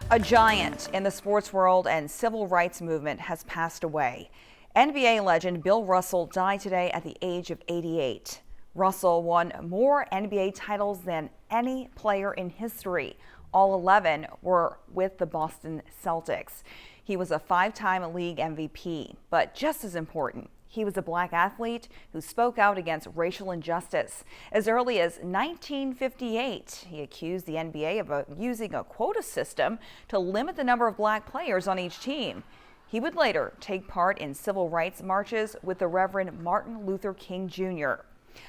A giant in the sports world and civil rights movement has passed away. NBA legend Bill Russell died today at the age of 88. Russell won more NBA titles than any player in history. All 11 were with the Boston Celtics. He was a five-time league MVP, but just as important, he was a black athlete who spoke out against racial injustice. As early as 1958, he accused the NBA of using a quota system to limit the number of black players on each team. He would later take part in civil rights marches with the Reverend Martin Luther King Jr.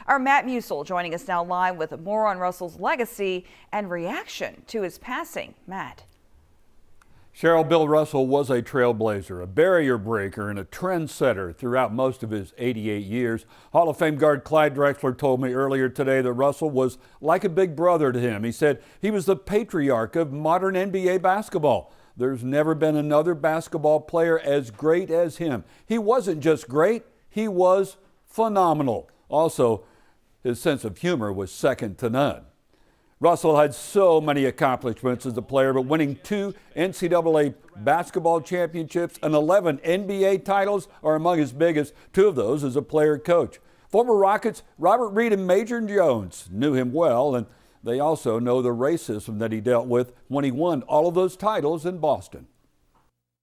Our Matt Musil joining us now live with more on Russell's legacy and reaction to his passing. Matt. Cheryl, Bill Russell was a trailblazer, a barrier breaker, and a trendsetter throughout most of his 88 years. Hall of Fame guard Clyde Drexler told me earlier today that Russell was like a big brother to him. He said he was the patriarch of modern NBA basketball. There's never been another basketball player as great as him. He wasn't just great, he was phenomenal. Also, his sense of humor was second to none. Russell had so many accomplishments as a player, but winning 2 NCAA basketball championships and 11 NBA titles are among his biggest, 2 of those as a player coach. Former Rockets Robert Reed and Major Jones knew him well, and they also know the racism that he dealt with when he won all of those titles in Boston.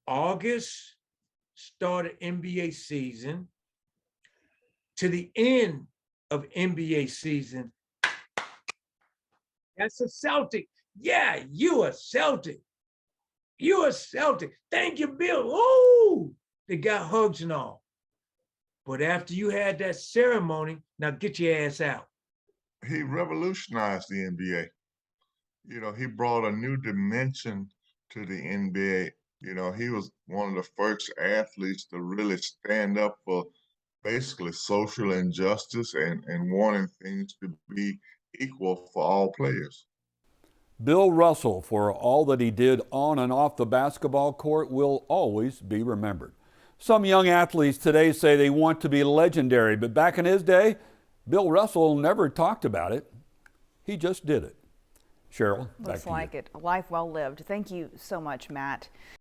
August started NBA season to the end of NBA season. That's a Celtic. Yeah, you a Celtic. You a Celtic. Thank you, Bill. Oh, they got hugs and all. But after you had that ceremony, now get your ass out. He revolutionized the NBA. You know, he brought a new dimension to the NBA. You know, he was one of the first athletes to really stand up for basically social injustice and wanting things to be equal for all players. Bill Russell, for all that he did on and off the basketball court, will always be remembered. Some young athletes today say they want to be legendary, but back in his day, Bill Russell never talked about it. He just did it. Cheryl, back to you. Looks like it. A life well lived. Thank you so much, Matt.